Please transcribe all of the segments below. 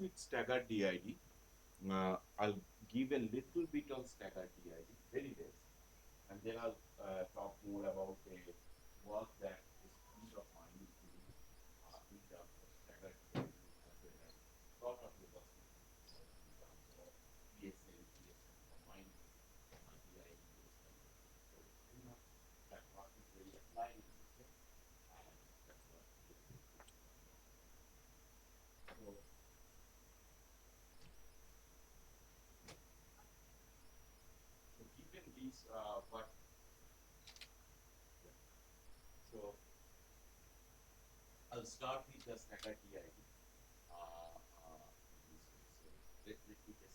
with staggered DID. I'll give a little bit on staggered DID, very less, and then I'll talk more about a work that is peace of mind is doing in terms of staggered DID as well as lot of robustness in terms of PSL, PSL combined with DID based kind of thing. So pretty much that work is very applied in nature, and that's what we are going to talk about. So given these, what yeah. So I'll start with the staggered DID. In this way. So let me just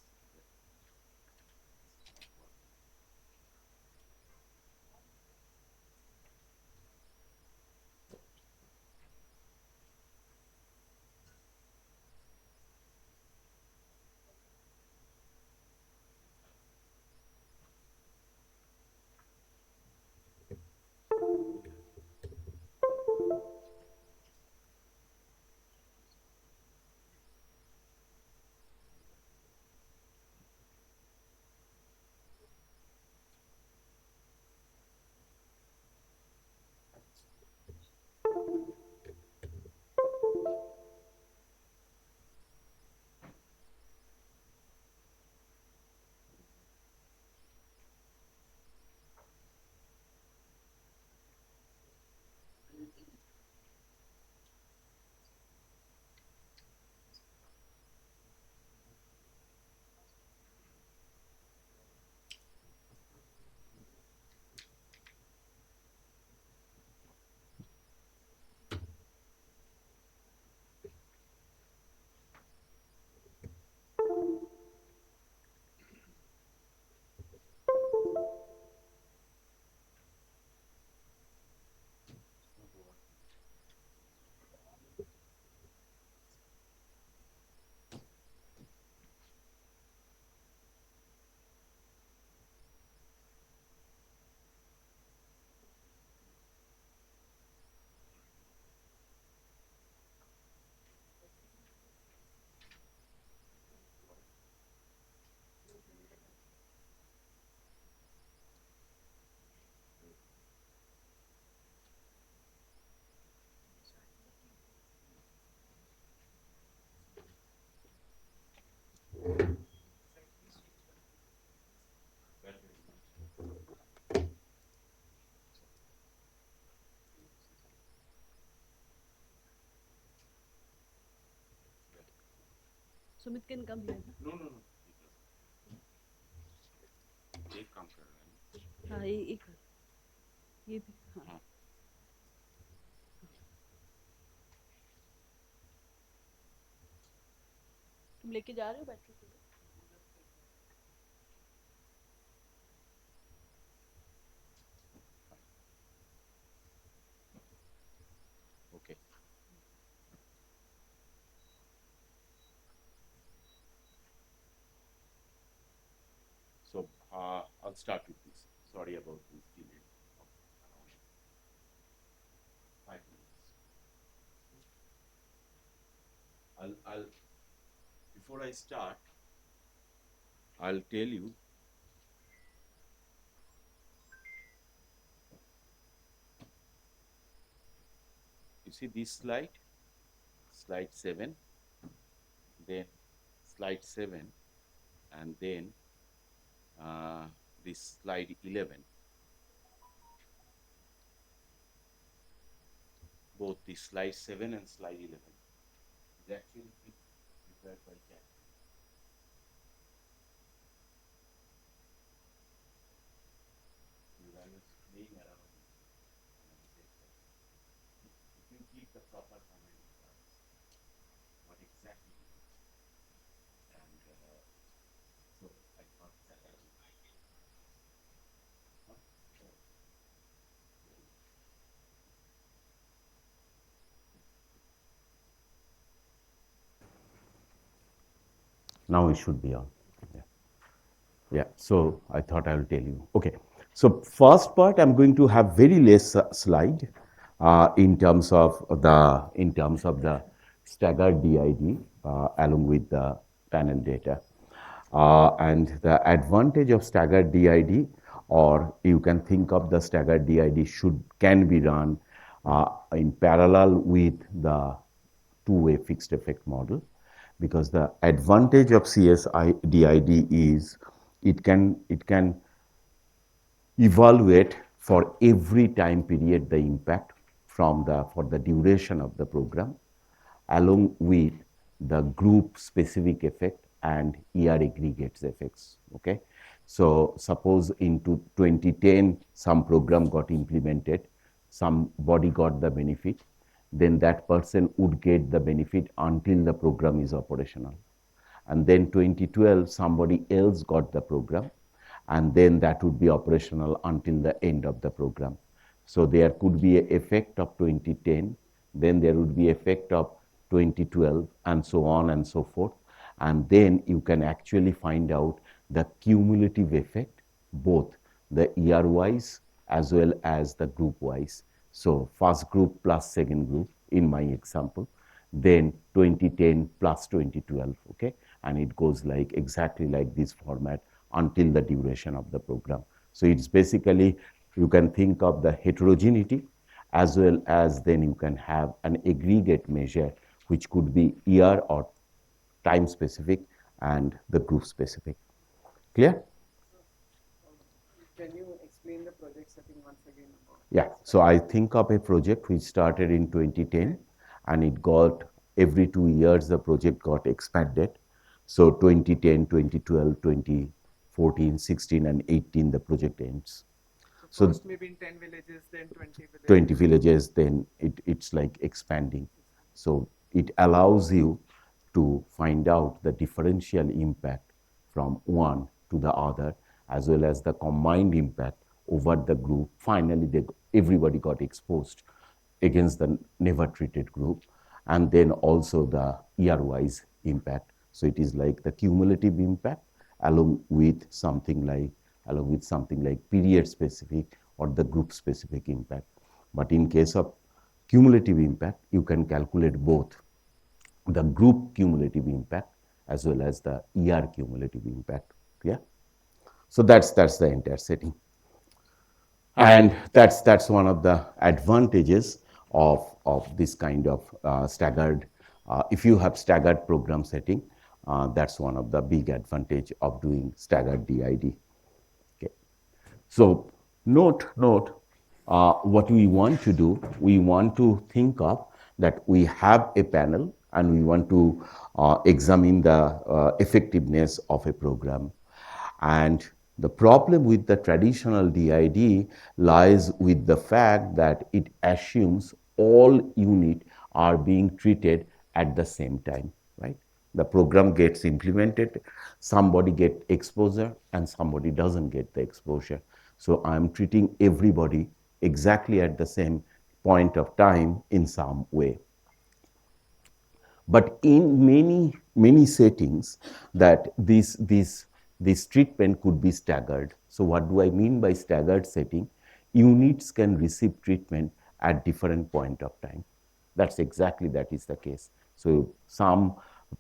Sumit can come here. no. एक काम कर रहा है ना. हाँ ये कर ये भी हाँ तुम लेके जा रहे हो बैटरी को Okay. So I'll start with this. Sorry about this delay of around 5 minutes. I'll before I start, I'll tell you. You see this slide, slide 7, then slide 7, and then this slide 11. Both the slide 7 and slide 11 is actually prepared by Jack. I was playing around and I said that if you keep the proper command what exactly it is. And so I thought that I would. Now it should be on. Yeah, so I thought I will tell you. Okay, so first part I'm going to have very less slide in terms of the staggered DID along with the panel data. And the advantage of staggered DID, or you can think of the staggered DID can be run in parallel with the two-way fixed effect model, because the advantage of CSI DID is it can evaluate for every time period the impact for the duration of the program, along with the group specific effect and ER aggregates effects. Okay, so suppose into 2010 some program got implemented, somebody got the benefit, then that person would get the benefit until the program is operational. And then 2012 somebody else got the program, and then that would be operational until the end of the program. So there could be an effect of 2010, then there would be effect of 2012, and so on and so forth. And then you can actually find out the cumulative effect, both the year wise as well as the group wise. So first group plus second group in my example, then 2010 plus 2012. Okay, and it goes like exactly like this format until the duration of the program. So it's basically, you can think of the heterogeneity, as well as then you can have an aggregate measure which could be year or time specific and the group specific. Clear? Can you explain the project setting once again? Yeah, so I think of a project which started in 2010, and it got, every 2 years the project got expanded. So 2010, 2012, 2014, 16 and 18 the project ends. So first maybe in 10 villages, then 20 villages. 20 villages, then it's like expanding. So it allows you to find out the differential impact from one to the other, as well as the combined impact over the group. Finally, everybody got exposed against the never treated group, and then also the year-wise impact. So it is like the cumulative impact along with something like period specific or the group specific impact. But in case of cumulative impact, you can calculate both the group cumulative impact as well as the ER cumulative impact. Yeah. So that's the entire setting. And that's one of the advantages of this kind of staggered. If you have staggered program setting, that's one of the big advantage of doing staggered DID. Okay. So note, what we want to do, we want to think of that we have a panel and we want to examine the effectiveness of a program. And the problem with the traditional DID lies with the fact that it assumes all units are being treated at the same time, right? The program gets implemented, somebody get exposure and somebody doesn't get the exposure. So I'm treating everybody exactly at the same point of time in some way. But in many settings, that this treatment could be staggered. So what do I mean by staggered setting? Units can receive treatment at different point of time. That is the case. So some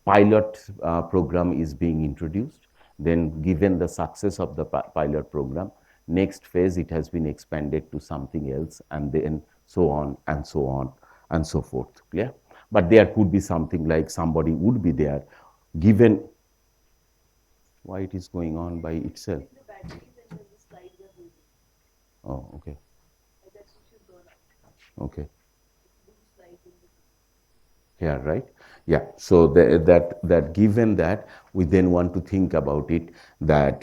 pilot program is being introduced, then given the success of the pilot program, next phase it has been expanded to something else, and then so on and so on and so forth. Clear? But there could be something like somebody would be there, given why it is going on by itself. The batteries and then the slides are moving. Oh, okay. Like that you should go now. Okay. Do slides in between. Here, right? Yeah. So that given that, we then want to think about it that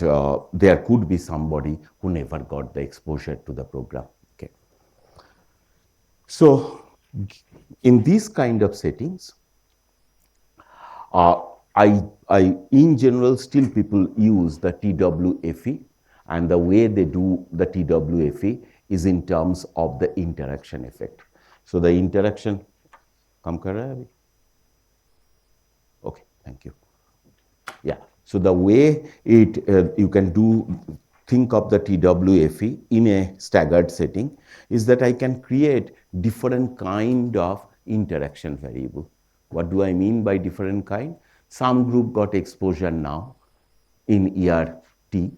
there could be somebody who never got the exposure to the program. Okay. So in these kind of settings, uh, in general, still people use the TWFE, and the way they do the TWFE is in terms of the interaction effect. So the interaction, come kar raha hai abhi? Okay, thank you. Yeah. So the way you can think of the TWFE in a staggered setting is that I can create different kind of interaction variable. What do I mean by different kind? Some group got exposure now in year T.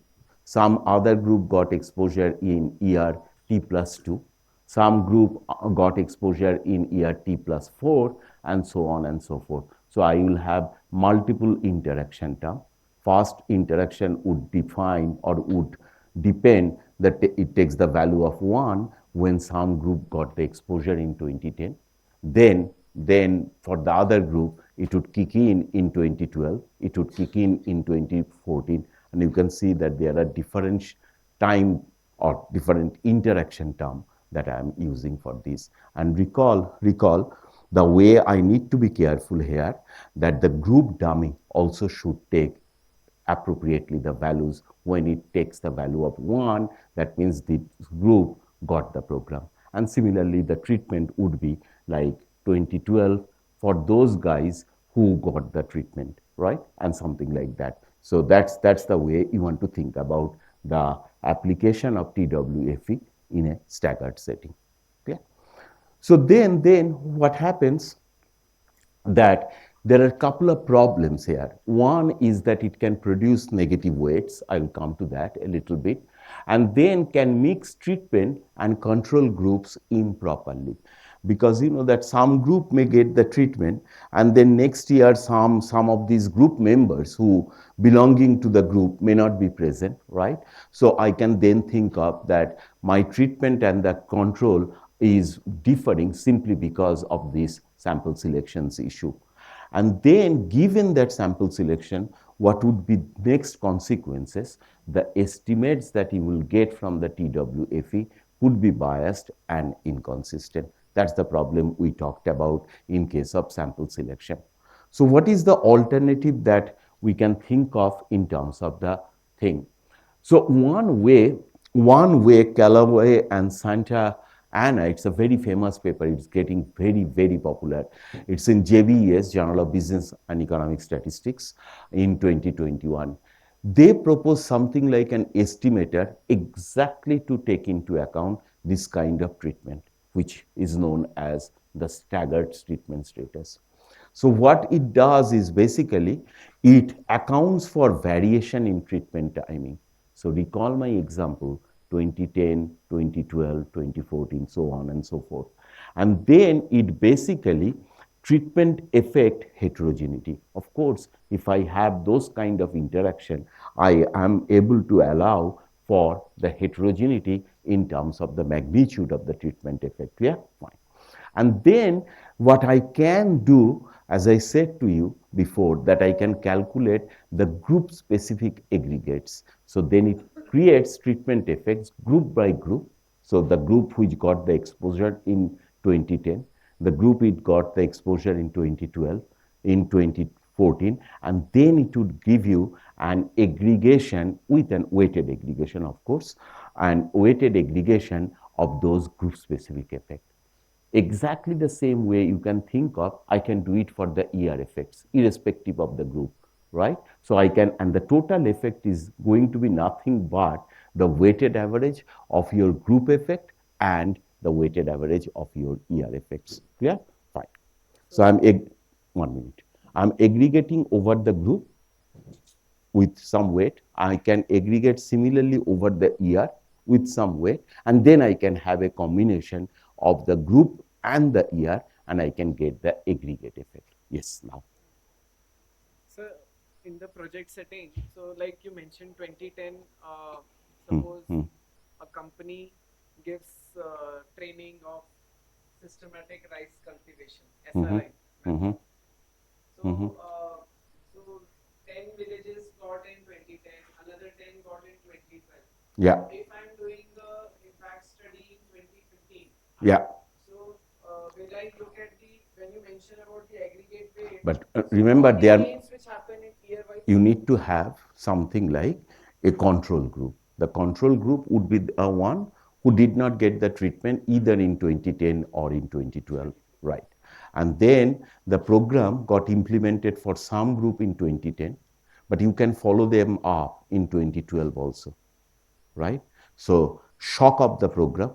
Some other group got exposure in year T plus 2. Some group got exposure in year T plus 4, and so on and so forth. So I will have multiple interaction term. First interaction would define or would depend that it takes the value of 1 when some group got the exposure in 2010. Then for the other group, it would kick in 2012, it would kick in 2014, and you can see that there are different time or different interaction term that I am using for this. And recall the way I need to be careful here, that the group dummy also should take appropriately the values. When it takes the value of 1, that means the group got the program. And similarly, the treatment would be like 2012 for those guys who got the treatment, right? And something like that. So that's the way you want to think about the application of TWFE in a staggered setting. Okay? So then what happens, that there are a couple of problems here. One is that it can produce negative weights. I will come to that a little bit. And then can mix treatment and control groups improperly. Because you know that some group may get the treatment, and then next year some of these group members who belonging to the group may not be present, right? So I can then think of that my treatment and the control is differing simply because of this sample selections issue. And then given that sample selection, what would be next consequences? The estimates that you will get from the TWFE could be biased and inconsistent. That's the problem we talked about in case of sample selection. So what is the alternative that we can think of in terms of the thing? So one way Callaway and Santa Ana, it's a very famous paper. It's getting very, very popular. It's in JBS, Journal of Business and Economic Statistics, in 2021. They propose something like an estimator exactly to take into account this kind of treatment, which is known as the staggered treatment status. So what it does is basically it accounts for variation in treatment timing. So recall my example, 2010, 2012, 2014, so on and so forth. And then it basically treatment effect heterogeneity. Of course, if I have those kind of interaction, I am able to allow for the heterogeneity in terms of the magnitude of the treatment effect. Yeah, fine. And then what I can do, as I said to you before, that I can calculate the group specific aggregates. So then it creates treatment effects group by group. So the group which got the exposure in 2010, the group it got the exposure in 2012, in 2014, and then it would give you an aggregation with an weighted aggregation, of course, and weighted aggregation of those group specific effects. Exactly the same way you can think of, I can do it for the ER effects, irrespective of the group, right? So I can, and the total effect is going to be nothing but the weighted average of your group effect and the weighted average of your ER effects. Clear? Fine. So I'm, 1 minute. I'm aggregating over the group with some weight. I can aggregate similarly over the year with some weight, and then I can have a combination of the group and the year, and I can get the aggregate effect. Yes, now. So in the project setting, so like you mentioned 2010, Hmm, suppose hmm, a company gives training of systematic rice cultivation, mhm, SRI mhm, method. So, mhm. so 10 villages got in 2010, another 10 got in 2012. Yeah, So if I'm doing the impact study in 2015, yeah. so will I look at the, when you mention about the aggregate weight, But so remember, all the they are, gains which happen in year wise? you need to have something like a control group. The control group would be a one who did not get the treatment either in 2010 or in 2012, right? And then the program got implemented for some group in 2010, but you can follow them up in 2012 also, right? So shock of the program,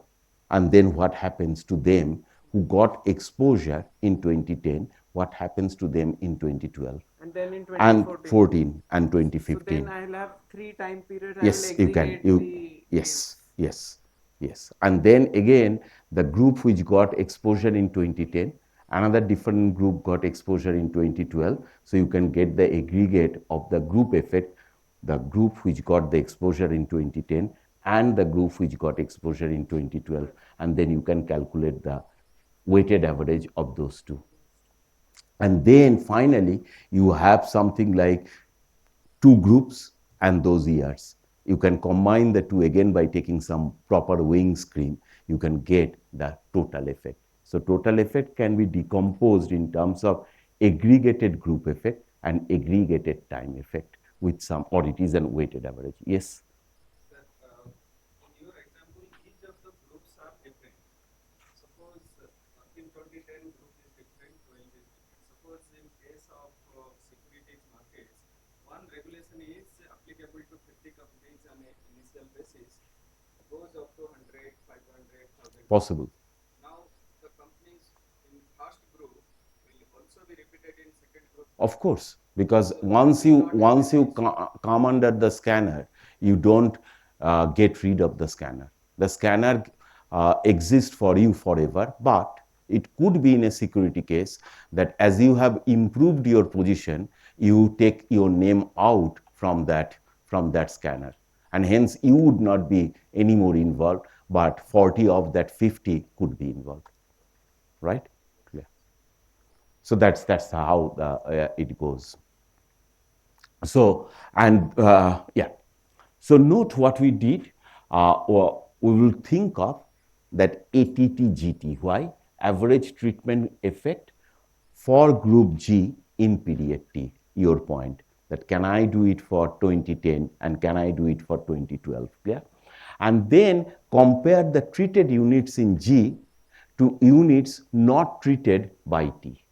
and then what happens to them who got exposure in 2010 what happens to them in 2012 And then in and 2014. 14 and So then 2015. I'll have 3 time periods. I will Yes, you can. aggregate the Yes, gains. yes, yes. And then again, the group which got exposure in 2010, another different group got exposure in 2012. So you can get the aggregate of the group effect, the group which got the exposure in 2010 and the group which got exposure in 2012. And then you can calculate the weighted average of those two. And then finally, you have something like two groups and those years. You can combine the two again by taking some proper weighing scheme. You can get the total effect. So total effect can be decomposed in terms of aggregated group effect and aggregated time effect with some, or it is an weighted average. Yes? Sir, in your example, each of the groups are different. Suppose in 2010 group is different, 12 is different. Suppose in case of securities markets, one regulation is applicable to 50 companies on an initial basis, goes up to 100, 500, 1000 Possible. companies. Now the companies in first group will also be repeated in second group. Of course, because So that will not have any issue. come under the scanner, you don't get rid of the scanner. The scanner exists for you forever, but it could be in a security case that as you have improved your position, you take your name out from that scanner, and hence you would not be any more involved, but 40 of that 50 could be involved, right? Yeah. So that's how it goes. So, and yeah, so note what we did. Or we will think of that ATT-GT. Why? Average treatment effect for group G in period T. Your point that can I do it for 2010 and can I do it for 2012? Clear? And then compare the treated units in G to units not treated by T.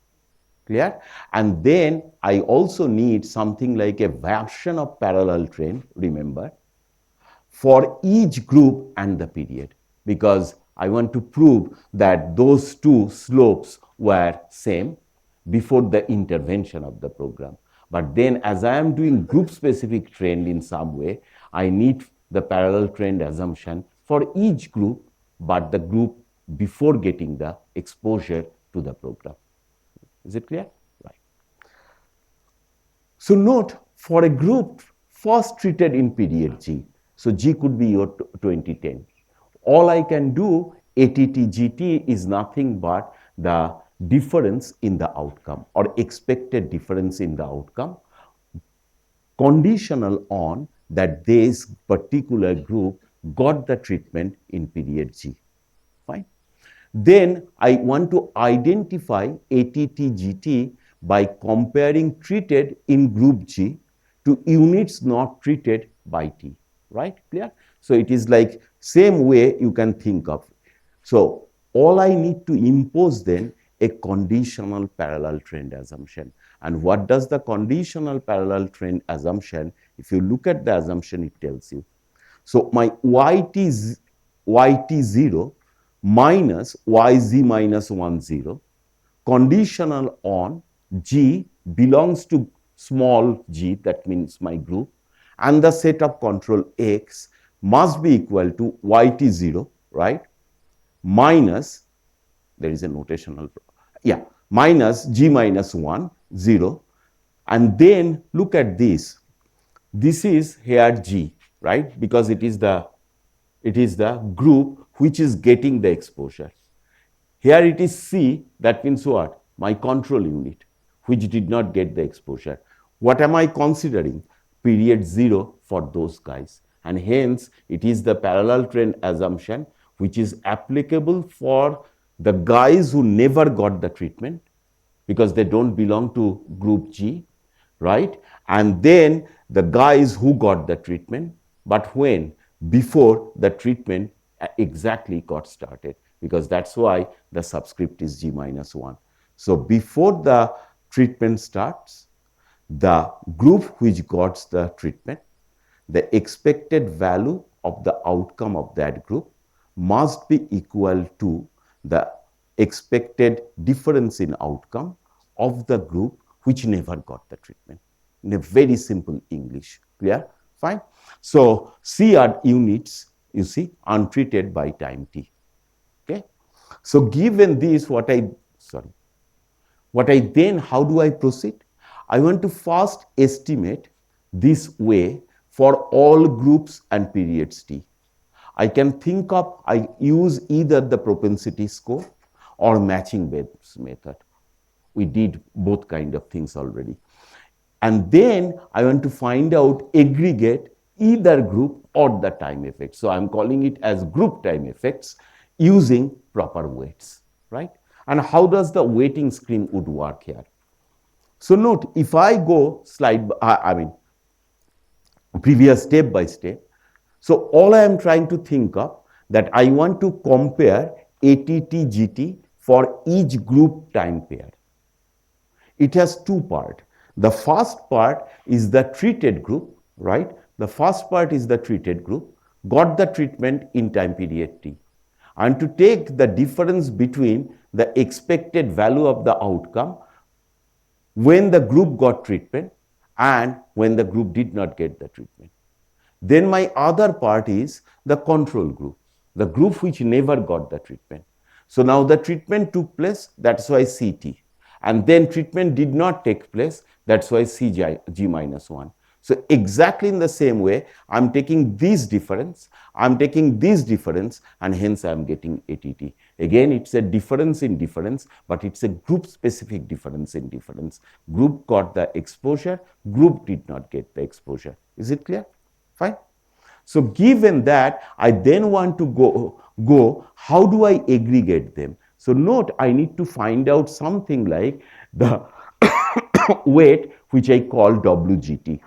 Clear? And then I also need something like a version of parallel trend, remember, for each group and the period, because I want to prove that those two slopes were same before the intervention of the program. But then as I am doing group specific trend in some way, I need the parallel trend assumption for each group, but the group before getting the exposure to the program. Is it clear? Right. So note for a group first treated in period G, so G could be your 2010. All I can do ATT-GT is nothing but the difference in the outcome or expected difference in the outcome conditional on that this particular group got the treatment in period G. Fine. Then I want to identify ATT-GT by comparing treated in group G to units not treated by T, right? Clear? So it is like same way you can think of. So all I need to impose then a conditional parallel trend assumption. And what does the conditional parallel trend assumption? If you look at the assumption, it tells you. So my yt0 minus yz minus 1 0 conditional on G belongs to small g, that means my group, and the set of control X must be equal to yt0, right, minus, there is a notational, yeah, minus G minus 1, 0. And then look at this. This is here G, right, because it is the group which is getting the exposure. Here it is C, that means what? My control unit, which did not get the exposure. What am I considering? Period 0 for those guys. And hence, it is the parallel trend assumption which is applicable for the guys who never got the treatment because they don't belong to group G, right? And then the guys who got the treatment, but when? Before the treatment exactly got started, because that's why the subscript is G minus 1. So before the treatment starts, the group which got the treatment, the expected value of the outcome of that group must be equal to the expected difference in outcome of the group which never got the treatment. In a very simple English. Clear? Fine. So C are units, you see, untreated by time t. Okay. So given this, what I then, how do I proceed? I want to first estimate this way for all groups and periods t. I can think of, I use either the propensity score or matching Bayes method. We did both kind of things already. And then I want to find out aggregate either group or the time effect. So I'm calling it as group time effects using proper weights, right? And how does the weighting scheme would work here? So note, if I go previous step by step, so all I am trying to think of that I want to compare ATT GT for each group time pair. It has two parts. The first part is the treated group, right? The first part is the treated group, got the treatment in time period t. And to take the difference between the expected value of the outcome when the group got treatment and when the group did not get the treatment. Then my other part is the control group, the group which never got the treatment. So now the treatment took place, that's why CT. And then treatment did not take place, that's why CG minus 1. So exactly in the same way, I'm taking this difference, and hence I'm getting ATT. Again, it's a difference in difference, but it's a group specific difference in difference. Group got the exposure, group did not get the exposure. Is it clear? Fine. So given that, I then want to go, how do I aggregate them? So note, I need to find out something like the weight, which I call WGT.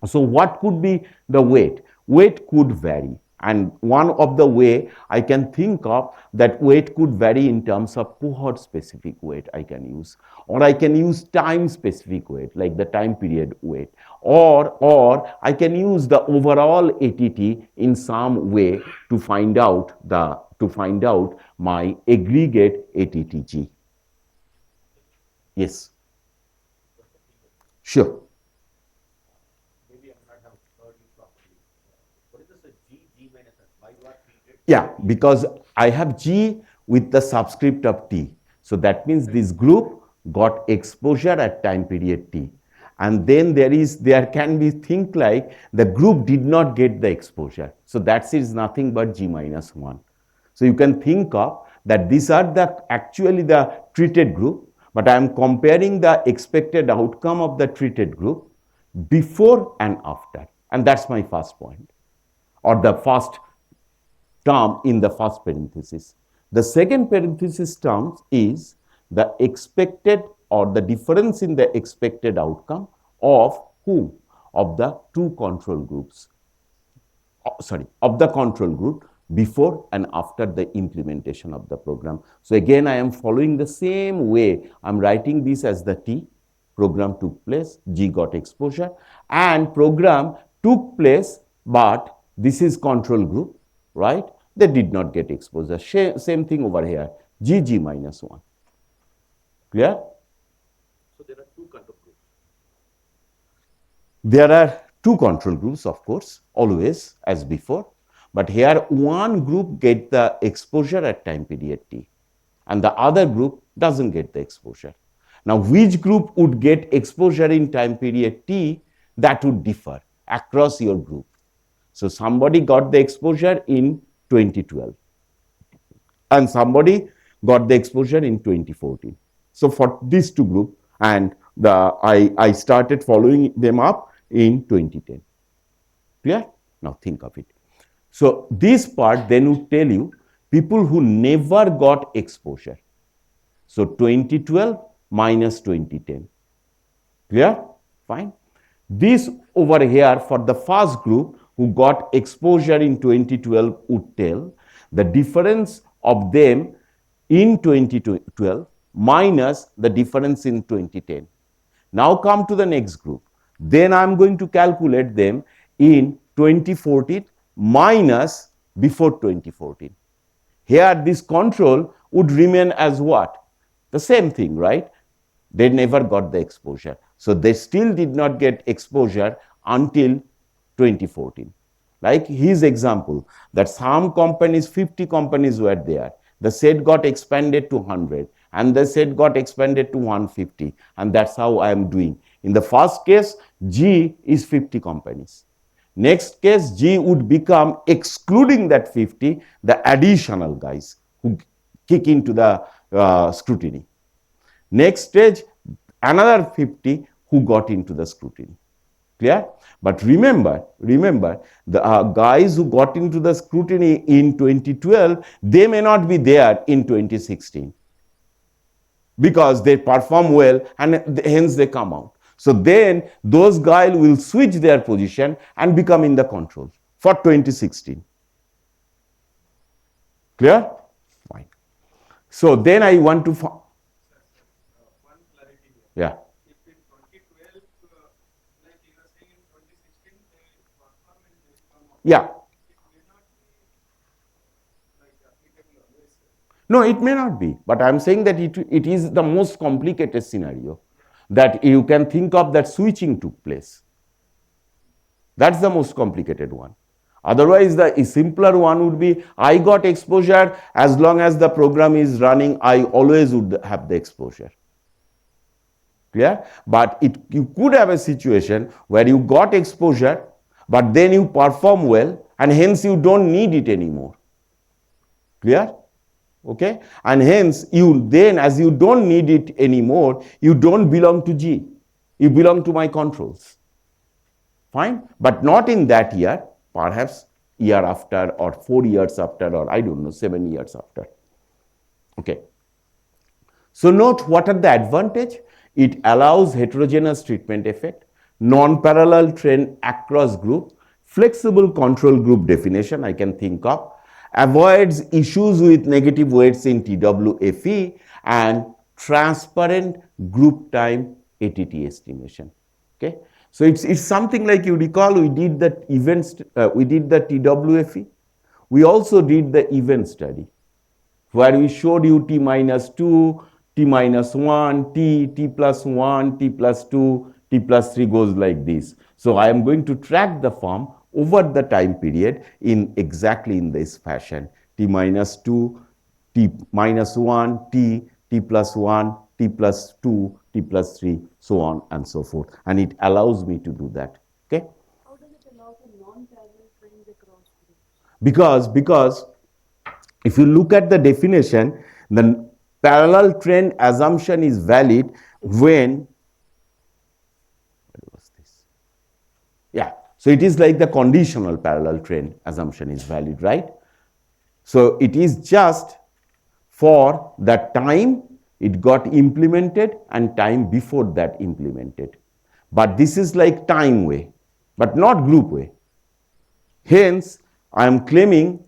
So what could be the weight? Weight could vary. And one of the way I can think of that weight could vary in terms of cohort specific weight I can use, or I can use time specific weight like the time period weight, or I can use the overall ATT in some way to find out my aggregate ATTG. Yes. Sure. Yeah, because I have G with the subscript of T. So that means this group got exposure at time period T. And then there can be think like the group did not get the exposure. So that is nothing but G minus 1. So you can think of that these are actually the treated group, but I am comparing the expected outcome of the treated group before and after. And that's my first point, or the first term in the first parenthesis. The second parenthesis term is the expected or the difference in the expected outcome of whom? Of the two control groups. Of the control group before and after the implementation of the program. So again, I am following the same way. I'm writing this as the T. Program took place, G got exposure, and program took place, but this is control group, right? They did not get exposure. Same thing over here, GG minus 1. Clear? So there are two control groups. There are two control groups, of course, always as before. But here one group get the exposure at time period T and the other group doesn't get the exposure. Now, which group would get exposure in time period T? That would differ across your group. So somebody got the exposure in 2012 and somebody got the exposure in 2014. So for these two groups, and I started following them up in 2010. Clear? Now think of it. So this part then would tell you people who never got exposure. So 2012 minus 2010. Clear? Fine. This over here for the first group who got exposure in 2012 would tell the difference of them in 2012 minus the difference in 2010. Now come to the next group. Then I am going to calculate them in 2014 minus before 2014. Here this control would remain as what? The same thing, right? They never got the exposure. So they still did not get exposure until 2014. Like his example, that some companies, 50 companies were there. The set got expanded to 100 and the set got expanded to 150. And that's how I am doing. In the first case, G is 50 companies. Next case, G would become, excluding that 50, the additional guys who kick into the scrutiny. Next stage, another 50 who got into the scrutiny. Clear? But remember, the guys who got into the scrutiny in 2012, they may not be there in 2016 because they perform well and hence they come out. So then those guys will switch their position and become in the control for 2016. Clear? Fine. So then I want to. One clarity here. Yeah. If in 2012, like you are saying in 2016, they perform and they come out. Yeah. It may not be like applicable always. No, it may not be, but I'm saying that it is the most complicated scenario that you can think of, that switching took place. That's the most complicated one. Otherwise, the simpler one would be, I got exposure, as long as the program is running, I always would have the exposure. Clear? But you could have a situation where you got exposure, but then you perform well, and hence you don't need it anymore. Clear? Okay? And hence, you then, as you don't need it anymore, you don't belong to G. You belong to my controls. Fine? But not in that year, perhaps year after, or 4 years after, or I don't know, 7 years after. Okay. So note, what are the advantage? It allows heterogeneous treatment effect, non-parallel trend across group, flexible control group definition I can think of, avoids issues with negative weights in TWFE, and transparent group time ATT estimation. Okay. So it's something like, you recall, we did the events, we did the TWFE. We also did the event study, where we showed you t minus 2, t minus 1, t plus 1, t plus 2, t plus 3 goes like this. So I am going to track the form over the time period in exactly in this fashion. T minus 2, t minus 1, t plus 1, t plus 2, t plus 3, so on and so forth. And it allows me to do that. Okay? How does it allow for non-parallel trends across groups? Because if you look at the definition, the parallel trend assumption is valid when, what was this? Yeah, so it is like the conditional parallel trend assumption is valid, right? So it is just for the time it got implemented and time before that implemented. But this is like time way, but not group way. Hence, I am claiming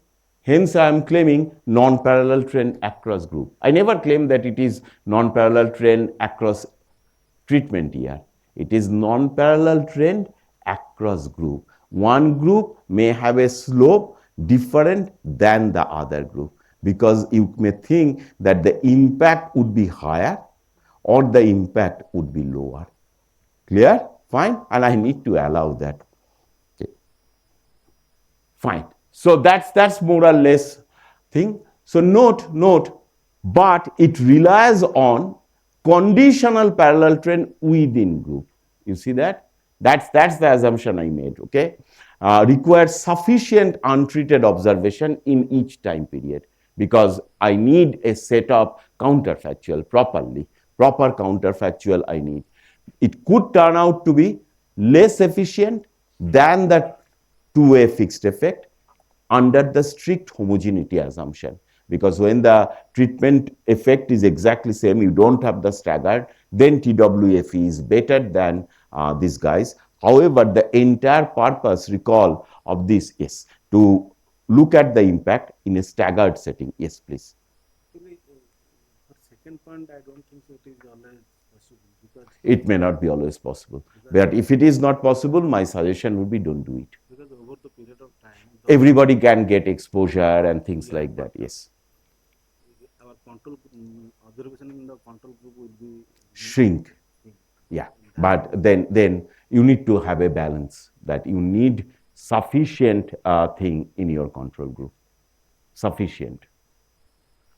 non-parallel trend across group. I never claim that it is non-parallel trend across treatment year. It is non-parallel trend across group. One group may have a slope different than the other group, because you may think that the impact would be higher or the impact would be lower. Clear? Fine? And I need to allow that. Okay. Fine. So that's more or less thing. So note, but it relies on conditional parallel trend within group. You see that? That's the assumption I made. Okay. Requires sufficient untreated observation in each time period, because I need a set of counterfactual properly. Proper counterfactual I need. It could turn out to be less efficient than the two-way fixed effect under the strict homogeneity assumption, because when the treatment effect is exactly same, you don't have the staggered, then TWFE is better than these guys. However, the entire purpose, recall, of this is to look at the impact in a staggered setting. Yes, please. Actually, for second point, I don't think so it is always possible, because it may not be always possible. But if it is not possible, my suggestion would be, don't do it. Because over the period of time, everybody can get exposure and things like that. Yes. Our control observation in the control group will be shrink. Yeah, but then you need to have a balance that you need sufficient thing in your control group, sufficient,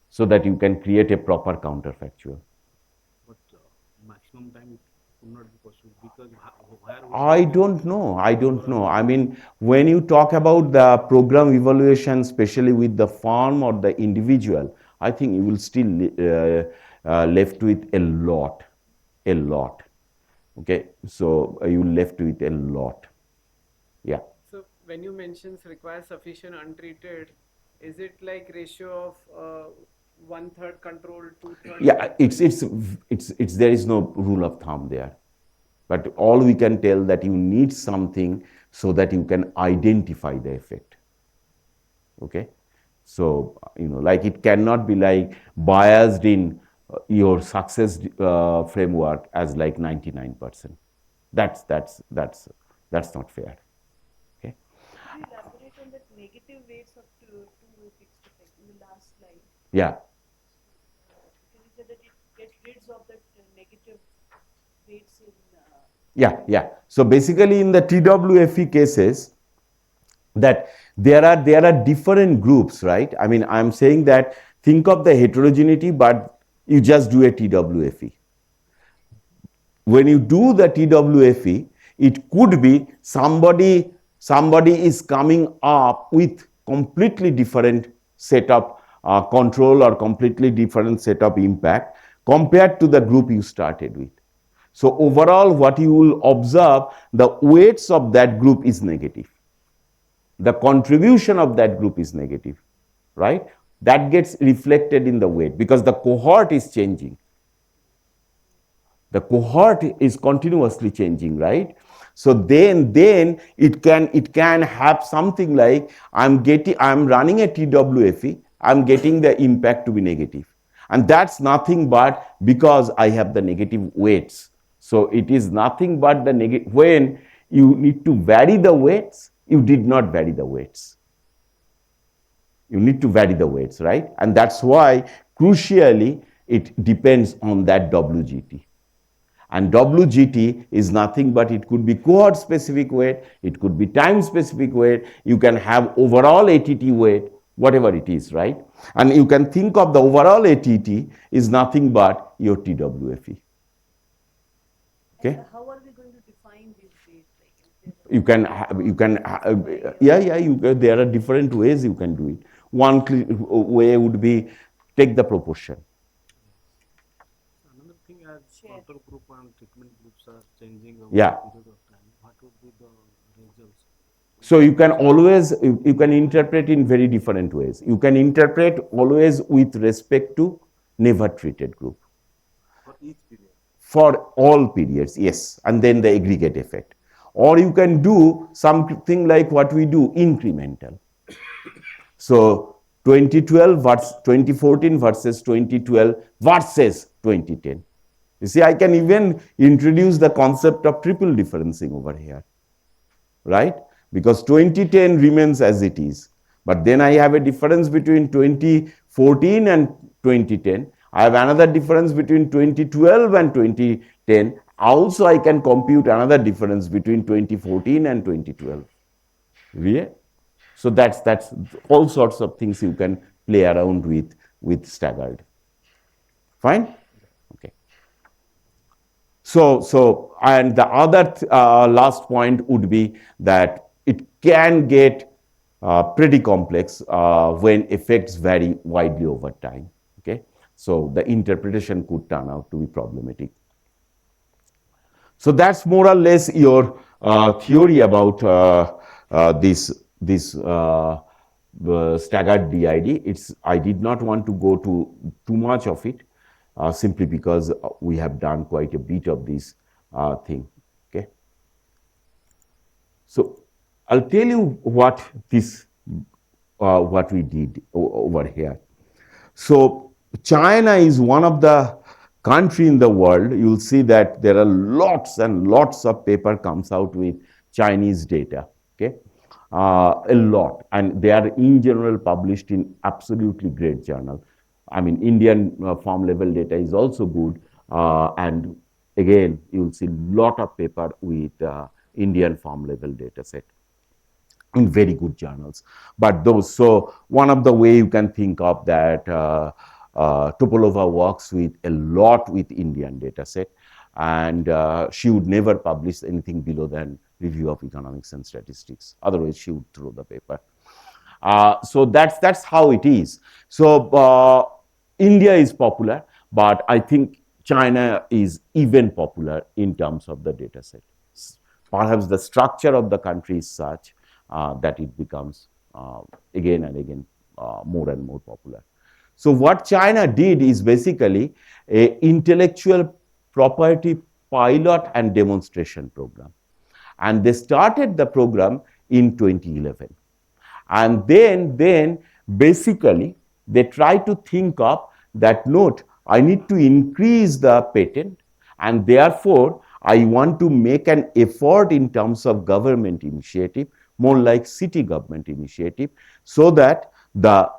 so that you can create a proper counterfactual. But maximum time it could not be possible because where would I be don't know. I don't overall know. I mean, when you talk about the program evaluation, especially with the firm or the individual, I think you will still left with a lot, a lot. Okay, so you left with a lot. Yeah. So when you mentions require sufficient untreated, is it like ratio of one third control, two third Yeah, control? it's there is no rule of thumb there. But all we can tell that you need something so that you can identify the effect. Okay, so like it cannot be like biased in your success framework as like 99%. That's not fair. Okay. Could you elaborate on that negative weights of two fixed effect in the last slide? Yeah. Can you say that it gets rid of that negative weights in? Yeah. So basically, in the TWFE cases, that there are different groups, right? I mean, I'm saying that think of the heterogeneity, but you just do a TWFE. When you do the TWFE, it could be somebody is coming up with completely different set of control or completely different set of impact compared to the group you started with. So overall, what you will observe, the weights of that group is negative. The contribution of that group is negative, right? That gets reflected in the weight because the cohort is changing. The cohort is continuously changing, right? So then it can have something like I'm running a TWFE, I'm getting the impact to be negative. And that's nothing but because I have the negative weights. So it is nothing but the negative. When you need to vary the weights, you did not vary the weights. You need to vary the weights, right? And that's why, crucially, it depends on that WGT. And WGT is nothing but it could be cohort specific weight, it could be time specific weight, you can have overall ATT weight, whatever it is, right? And you can think of the overall ATT is nothing but your TWFE. Okay? And how are we going to define these weights? Like, there are different ways you can do it. One way would be take the proportion. another thing as control group and treatment groups are changing over Yeah. a period of time, what would be the results? So you can interpret in very different ways. You can interpret always with respect to never treated group. For each period. For all periods, yes, and then the aggregate effect. Or you can do something like what we do, incremental. So 2012 versus 2014 versus 2012 versus 2010. You see, I can even introduce the concept of triple differencing over here, right? Because 2010 remains as it is. But then I have a difference between 2014 and 2010. I have another difference between 2012 and 2010. Also, I can compute another difference between 2014 and 2012. Yeah? So that's all sorts of things you can play around with staggered. Fine? Okay. So and the other last point would be that it can get pretty complex when effects vary widely over time. Okay, so the interpretation could turn out to be problematic. So that's more or less your theory about this staggered DID. I did not want to go to too much of it, simply because we have done quite a bit of this thing. Okay, so I'll tell you what we did over here. So China is one of the country in the world. You'll see that there are lots and lots of paper comes out with Chinese data. Okay, a lot, and they are in general published in absolutely great journal. I mean, Indian farm level data is also good, And again, you will see lot of paper with Indian farm level data set in very good journals. But those, so one of the way you can think of that, Topolova works with a lot with Indian data set, and she would never publish anything below than review of economics and statistics. Otherwise, she would throw the paper. So that's how it is. So India is popular, but I think China is even popular in terms of the data set. Perhaps the structure of the country is such that it becomes again and again more and more popular. So what China did is basically a intellectual property pilot and demonstration program. And they started the program in 2011. And then basically they try to think of that note, I need to increase the patent, and therefore I want to make an effort in terms of government initiative, more like city government initiative, so that the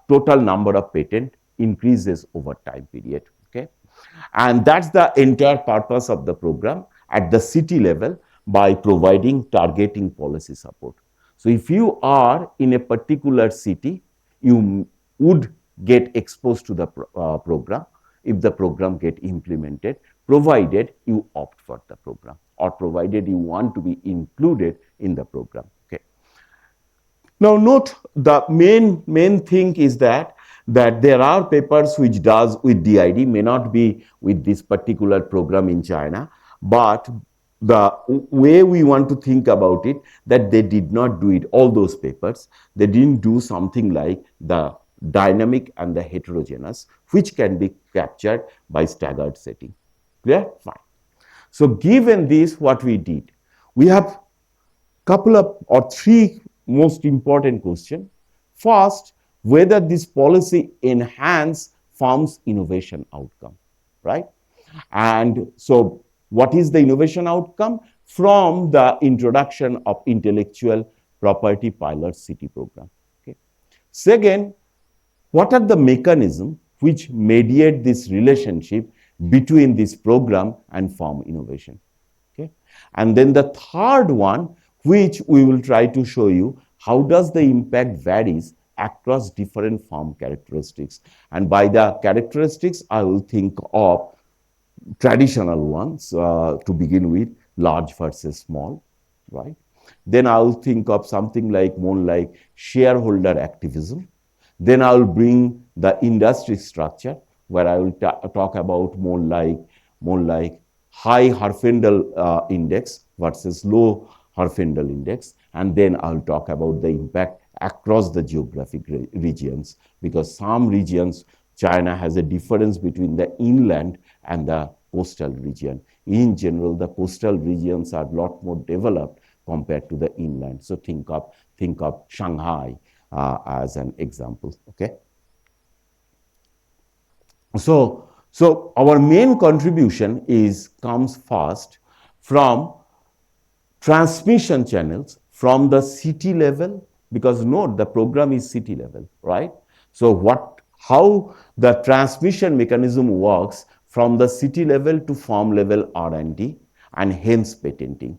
total number of patent increases over time period. Okay, and that's the entire purpose of the program at the city level by providing targeting policy support. So if you are in a particular city, you would get exposed to the program if the program get implemented, provided you opt for the program or provided you want to be included in the program. Okay. Now note the main thing is that there are papers which does with DID, may not be with this particular program in China, but the way we want to think about it, that they did not do it, all those papers, they didn't do something like the dynamic and the heterogeneous, which can be captured by staggered setting. Clear? Fine. So given this, what we did, we have couple of or three most important questions. First, whether this policy enhance farms innovation outcome, right? And so what is the innovation outcome from the introduction of intellectual property pilot city program? Okay. Second, what are the mechanisms which mediate this relationship between this program and farm innovation? Okay. And then the third one, which we will try to show you, how does the impact varies across different farm characteristics. And by the characteristics, I will think of traditional ones to begin with, large versus small, right? Then I'll think of something like more like shareholder activism. Then I'll bring the industry structure, where I will talk about more like high Herfindahl index versus low Herfindahl index, and then I'll talk about the impact across the geographic regions, because some regions China has a difference between the inland and the coastal region. In general, the coastal regions are a lot more developed compared to the inland. So think of Shanghai as an example. Okay. So our main contribution comes first from transmission channels from the city level, because note the program is city level, right? So how the transmission mechanism works from the city level to farm level R&D and hence patenting.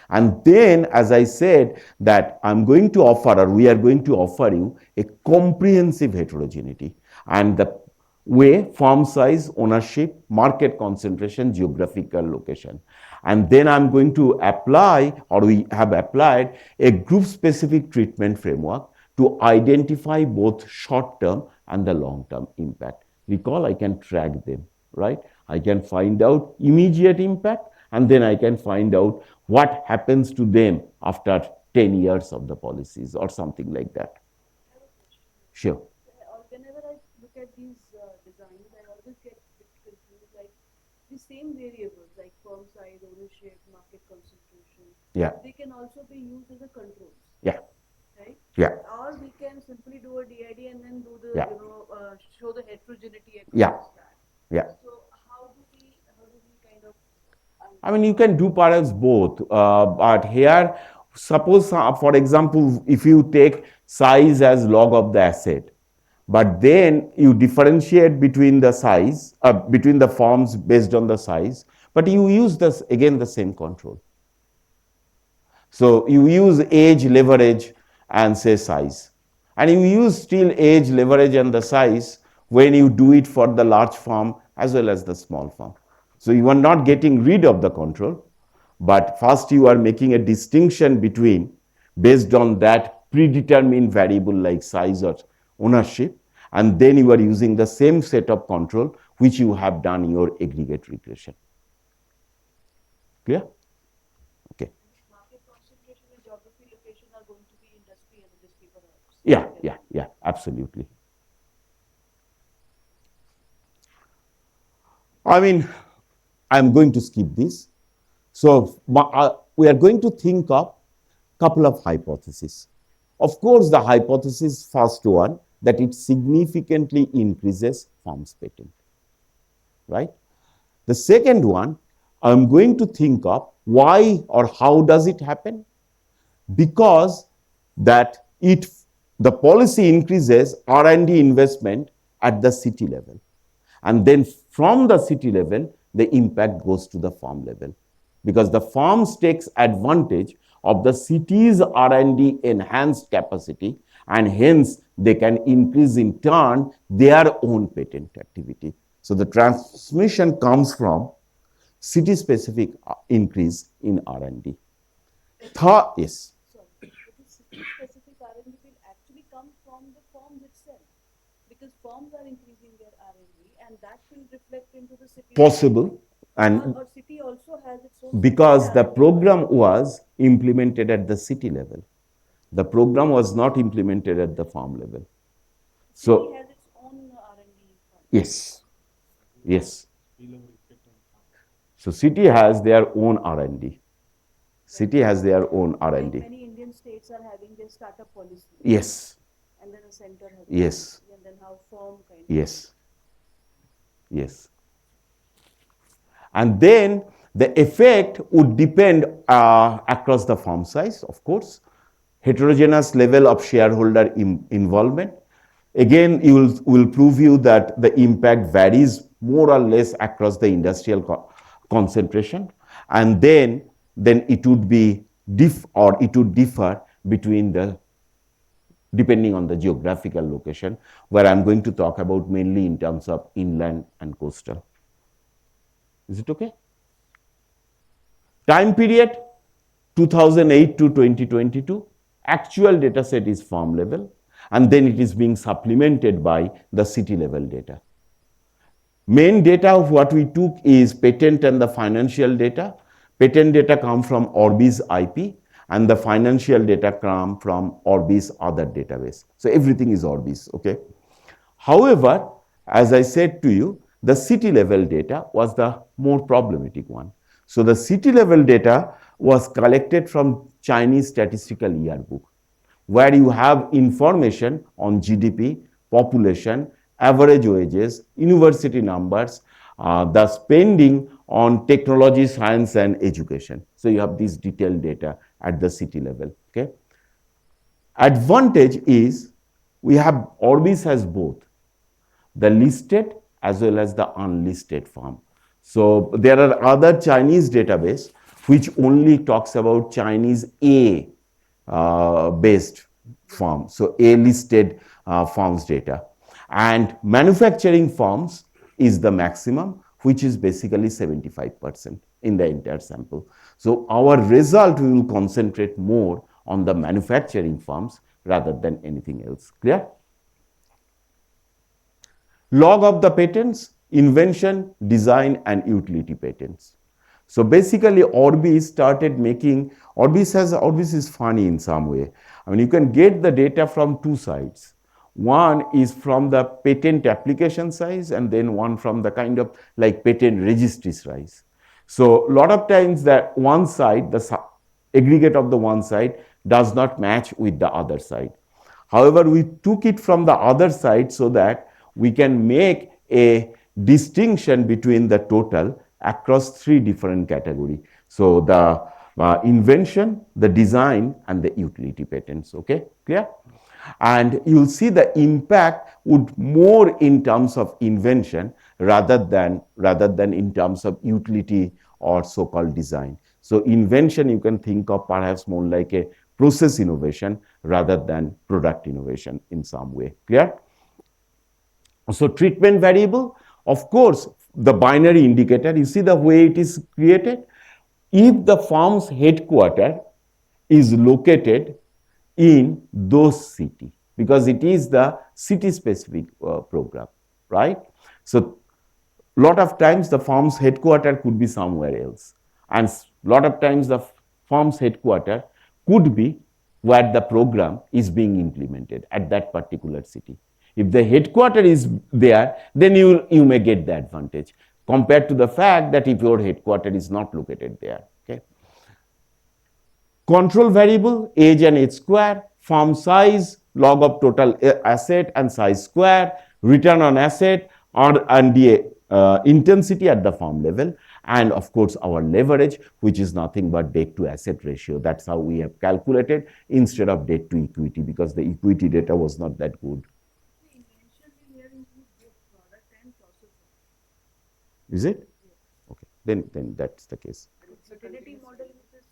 And then, as I said, that I'm going to offer, or we are going to offer you a comprehensive heterogeneity, and the way farm size, ownership, market concentration, geographical location. And then I'm going to apply, or we have applied, a group specific treatment framework to identify both short term and the long term impact. Recall, I can track them, right? I can find out immediate impact, and then I can find out what happens to them after 10 years of the policies or something like that. I have a question. Sure. Whenever I look at these designs, I always get a bit confused. Like the same variables, like firm size, ownership, market concentration, Yeah. they can also be used as a controls, Yeah. right? Yeah. Or we can simply do a DID and then do the, Yeah. show the heterogeneity across Yeah. that. Yeah. So how do we kind of? I mean, you can do perhaps both, but here, suppose, for example, if you take size as log of the asset, but then you differentiate between the size, between the forms based on the size, but you use this again the same control. So you use age, leverage, and say size. And you use still age, leverage, and the size when you do it for the large firm as well as the small firm. So you are not getting rid of the control, but first you are making a distinction between based on that predetermined variable like size or ownership, and then you are using the same set of control which you have done in your aggregate regression. Clear? Okay. Market concentration and geography location are going to be industry analyst paper. Yeah, absolutely. I mean, I'm going to skip this. So we are going to think of a couple of hypotheses. Of course, the hypothesis first one that it significantly increases firm's patent, right? The second one, I'm going to think of why or how does it happen? Because that the policy increases R&D investment at the city level, and then from the city level the impact goes to the farm level, because the farms takes advantage of the city's R&D enhanced capacity, and hence they can increase in turn their own patent activity. So the transmission comes from city specific increase in R&D. Third, yes. Sorry, but the city specific R&D will actually come from the firms itself, because firms are increasing their R&D, and that will reflect into the city. Possible. And or city also has its own. because the program was implemented at the city level, the program was not implemented at the farm level. So city has its own R&D fund. Yes. So city has their own R&D. City has their own R&D. Like many Indian states are having their startup policy. Yes. And then a center has. Yes. And then how firm kind. Yes. And then the effect would depend across the firm size, of course, heterogeneous level of shareholder involvement. Again, will prove you that the impact varies more or less across the industrial concentration, and then it would be it would differ between the depending on the geographical location, where I'm going to talk about mainly in terms of inland and coastal. Is it okay? Time period 2008 to 2022. Actual data set is farm level, and then it is being supplemented by the city level data. Main data of what we took is patent and the financial data. Patent data come from Orbis IP, and the financial data come from Orbis other database. So everything is Orbis, okay? However, as I said to you, the city level data was the more problematic one. So the city level data was collected from Chinese statistical yearbook, where you have information on GDP, population, average wages, university numbers, the spending on technology, science, and education. So you have this detailed data at the city level. Okay. Advantage is we have Orbis has both the listed as well as the unlisted firm. So there are other Chinese database which only talks about Chinese A based firm, so A listed firms data, and manufacturing firms is the maximum, which is basically 75% in the entire sample. So our result we will concentrate more on the manufacturing firms rather than anything else. Clear? Log of the patents, invention, design, and utility patents. So basically, Orbis started making, Orbis is funny in some way. I mean, you can get the data from two sides. One is from the patent application size, and then one from the kind of like patent registry size. So a lot of times that one side, the aggregate of the one side does not match with the other side. However, we took it from the other side so that we can make a distinction between the total across three different categories. So the invention, the design, and the utility patents. Okay, clear? And you'll see the impact would more in terms of invention rather than in terms of utility or so-called design. So invention you can think of perhaps more like a process innovation rather than product innovation in some way. Clear? So treatment variable, of course, the binary indicator, you see the way it is created. If the firm's headquarter is located in those city, because it is the city specific program, right? So lot of times the firm's headquarter could be somewhere else, and lot of times the firm's headquarter could be where the program is being implemented at that particular city. If the headquarter is there, then you may get the advantage compared to the fact that if your headquarter is not located there. Okay. Control variable, age and age square, firm size, log of total asset and size square, return on asset, and the intensity at the firm level, and of course our leverage, which is nothing but debt to asset ratio. That's how we have calculated instead of debt to equity, because the equity data was not that good. The invention will here include both product and process. Is it? Yes. Okay, then that's the case. It's a Utility continuous model model. is just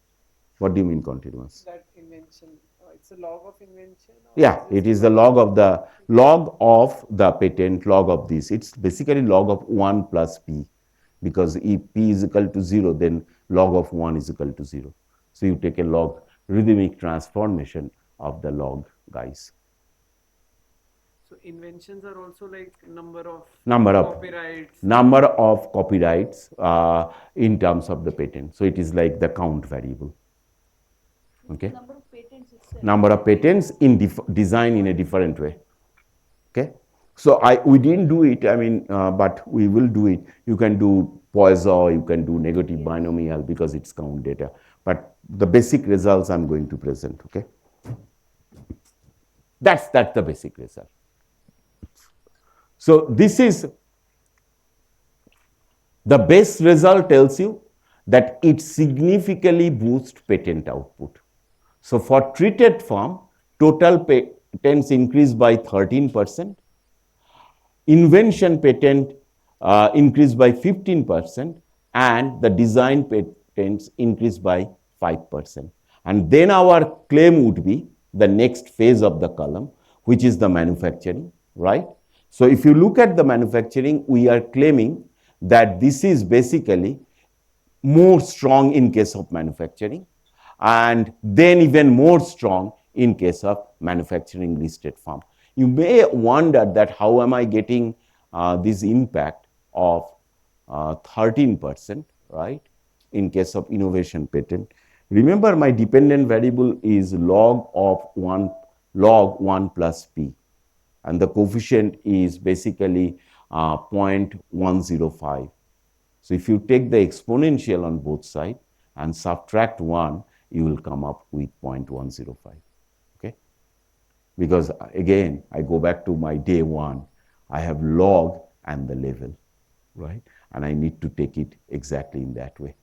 What do you mean continuous? That invention, it's a log of invention. Or Yeah, it is the log of the patent, log of this. It's basically log of 1 plus p, because if p is equal to 0, then log of 1 is equal to 0. So you take a log rhythmic transformation of the log, guys. So inventions are also like number of copyrights in terms of the patent. So it is like the count variable. Okay. number of patents itself. Number of patents in design in a different way. Okay. So we didn't do it. I mean, but we will do it. You can do Poisson, you can do negative binomial because it's count data. But the basic results I'm going to present. Okay. That's the basic result. So this is the best result tells you that it significantly boosts patent output. So for treated firm, total patents increased by 13%, invention patent increased by 15%, and the design patents increased by 5%. And then our claim would be the next phase of the column, which is the manufacturing, right? So if you look at the manufacturing, we are claiming that this is basically more strong in case of manufacturing, and then even more strong in case of manufacturing listed firm. You may wonder that how am I getting this impact of 13%, right, in case of innovation patent. Remember, my dependent variable is log 1 plus p, and the coefficient is basically 0.105. So if you take the exponential on both sides and subtract 1, you will come up with 0.105. Okay? Because again, I go back to my day 1. I have log and the level, right? And I need to take it exactly in that way.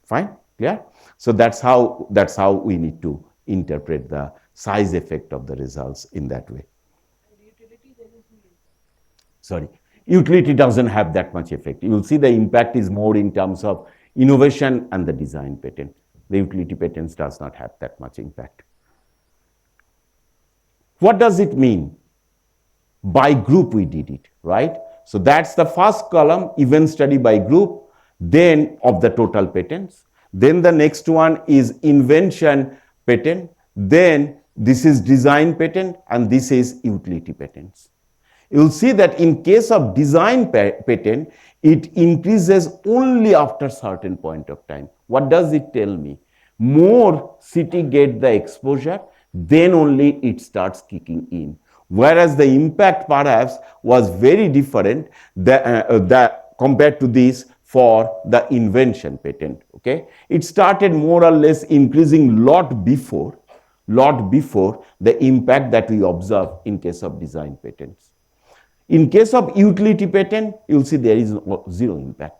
Fine? Clear? So that's how we need to interpret the size effect of the results in that way. And utility, there is no impact. Sorry, utility doesn't have that much effect. You will see the impact is more in terms of innovation and the design patent. The utility patents does not have that much impact. What does it mean? By group we did it, right? So that's the first column, event study by group, then of the total patents. Then the next one is invention patent. Then this is design patent, and this is utility patents. You'll see that in case of design patent, it increases only after certain point of time. What does it tell me? More city get the exposure, then only it starts kicking in. Whereas the impact perhaps was very different compared to this for the invention patent. Okay, it started more or less increasing lot before the impact that we observe in case of design patents. In case of utility patent, you'll see there is zero impact.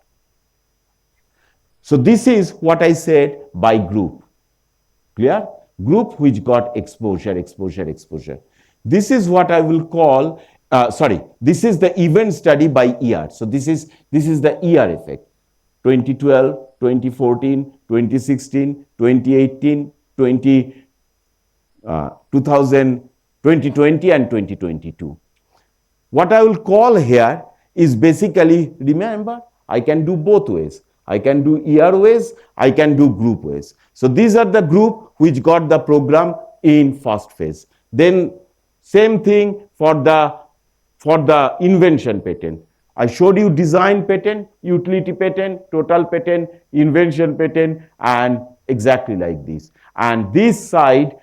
So this is what I said by group. Clear? Group which got exposure. This is what I will call, sorry, this is the event study by year. So this is the year effect. 2012, 2014, 2016, 2018, 2000, 2020 and 2022. What I will call here is basically, remember, I can do both ways. I can do year ways, I can do group ways. So these are the group which got the program in first phase. Then same thing for the invention patent. I showed you design patent, utility patent, total patent, invention patent, and exactly like this. And this side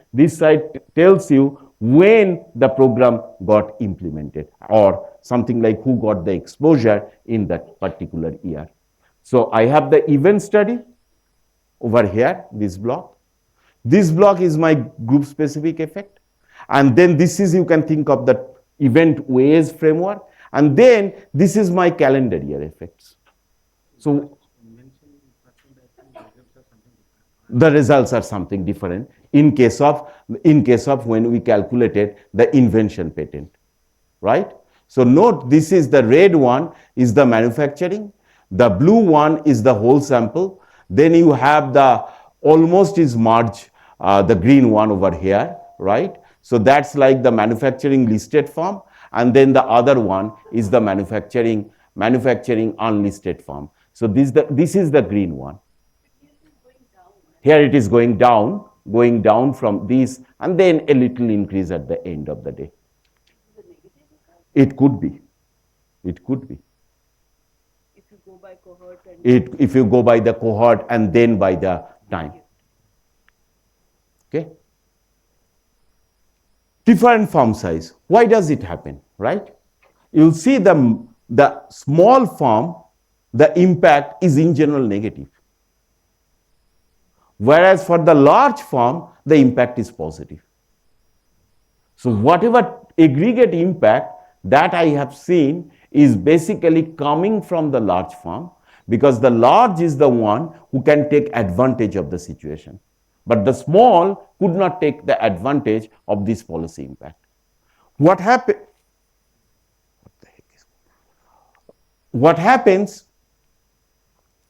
tells you when the program got implemented, or something like who got the exposure in that particular year. So I have the event study over here, this block. This block is my group specific effect. And then this is, you can think of the event ways framework. And then this is my calendar year effects. So the results are something different in case of when we calculated the invention patent, right? So note, this is the red one is the manufacturing, the blue one is the whole sample, then you have the almost is merge, the green one over here, right? So that's like the manufacturing listed form, and then the other one is the manufacturing unlisted form. So this is the green one. Here it is going down from this, and then a little increase at the end of the day. It could be. It could be. If you go by cohort and If you go by the cohort and then by the time. Okay. Different form size. Why does it happen, right? You'll see the small form, the impact is in general negative. Whereas for the large form, the impact is positive. So whatever aggregate impact that I have seen is basically coming from the large form, because the large is the one who can take advantage of the situation. But the small could not take the advantage of this policy impact. What happens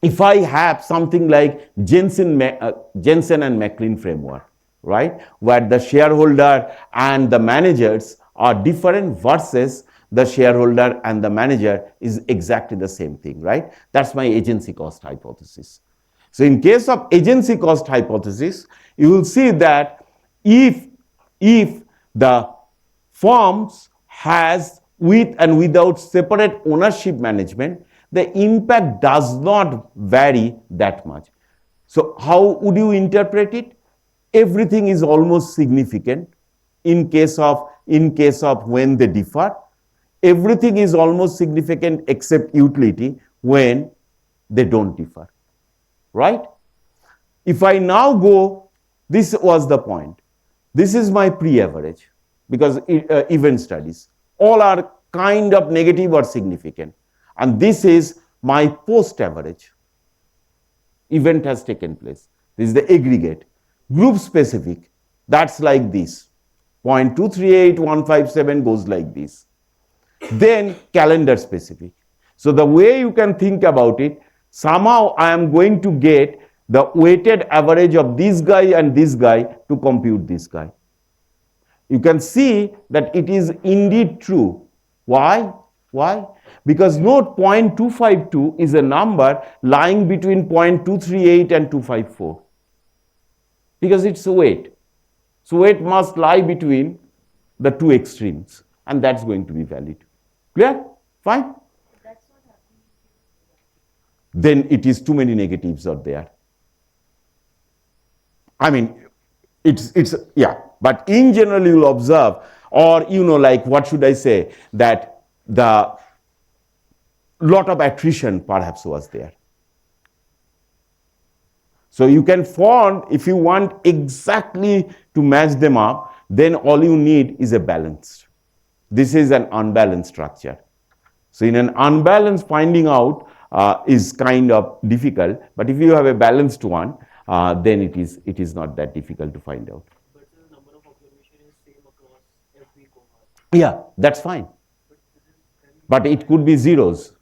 if I have something like Jensen and McLean framework, right, where the shareholder and the managers are different versus the shareholder and the manager is exactly the same thing, right? That's my agency cost hypothesis. So in case of agency cost hypothesis, you will see that if the firms has with and without separate ownership management, the impact does not vary that much. So how would you interpret it? Everything is almost significant in case of when they differ. Everything is almost significant except utility when they don't differ, right? If I now go, this was the point. This is my pre-average, because event studies all are kind of negative or significant. And this is my post-average. Event has taken place. This is the aggregate. Group specific, that's like this. 0.238157 goes like this. Then calendar specific. So the way you can think about it, somehow I am going to get the weighted average of this guy and this guy to compute this guy. You can see that it is indeed true. Why? Because note 0.252 is a number lying between 0.238 and 254. Because it's a weight. So weight must lie between the two extremes, and that's going to be valid. Clear? Fine? that's not happening. Then it is too many negatives out there. I mean, it's yeah, but in general you will observe, or like what should I say, that the lot of attrition perhaps was there. So you can find, if you want exactly to match them up, then all you need is a balanced. This is an unbalanced structure. So in an unbalanced, finding out is kind of difficult, but if you have a balanced one, then it is not that difficult to find out. But the number of observation is same across every cohort. Yeah, that's fine. But it could be zeros.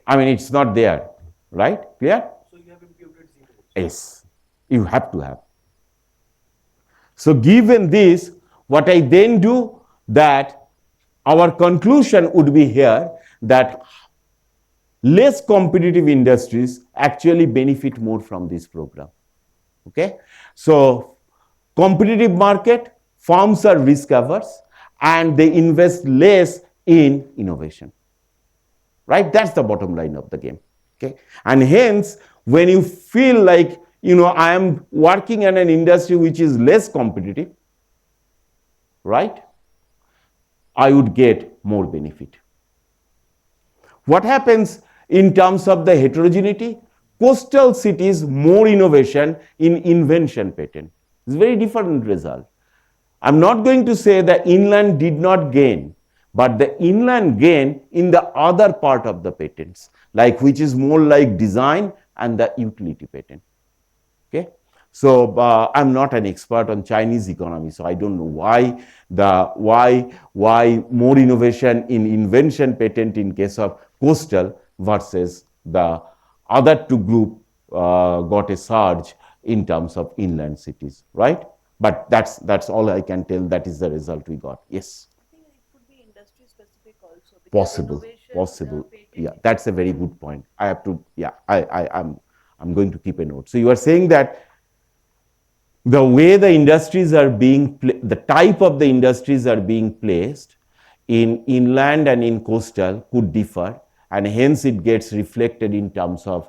I mean, it's not there, right? Clear? So you have imputed zeros. Yes, you have to have. So given this, what I then do, that our conclusion would be here that less competitive industries actually benefit more from this program. Okay, so competitive market, firms are risk averse and they invest less in innovation, right? That's the bottom line of the game. Okay, and hence when you feel like, I am working in an industry which is less competitive, right, I would get more benefit. What happens in terms of the heterogeneity? Coastal cities, more innovation in invention patent. It's a very different result. I'm not going to say the inland did not gain, but the inland gain in the other part of the patents, like which is more like design and the utility patent. Okay, so I'm not an expert on Chinese economy, so I don't know why more innovation in invention patent in case of coastal versus the other two group got a surge in terms of inland cities, right? But that's all I can tell. That is the result we got. Yes. I think it could be industry specific also because Possible, innovation, possible. patent. Yeah, that's a very good point. I have to. Yeah, I'm going to keep a note. So you are saying that the way the industries are being, the type of the industries are being placed in inland and in coastal could differ, and hence it gets reflected in terms of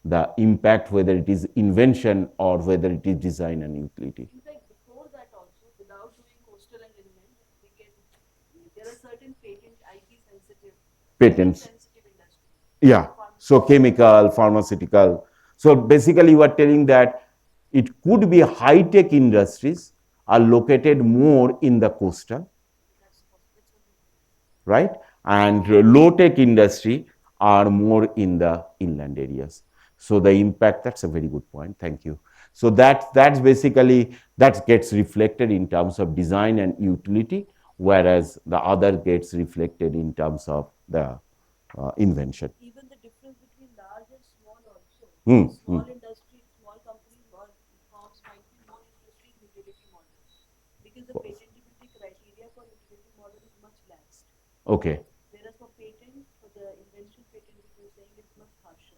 the impact, whether it is invention or whether it is design and utility. In fact, before that also, without doing coastal and inland, we can there are certain patent IP sensitive, patent Patents. sensitive industries. Yeah. So chemical, pharmaceutical. So basically, you are telling that it could be high tech industries are located more in the coastal, That's what we mean. right? And low tech industry are more in the inland areas. So the impact, that's a very good point. Thank you. So that's basically, that gets reflected in terms of design and utility, whereas the other gets reflected in terms of the invention. Even the difference between large and small also. Hmm, Small industry, small companies or firms might be more interested in utility models because the patentability criteria for utility model is much laxed. Okay. Whereas for patent, for the invention patent, which you're saying is much harsher.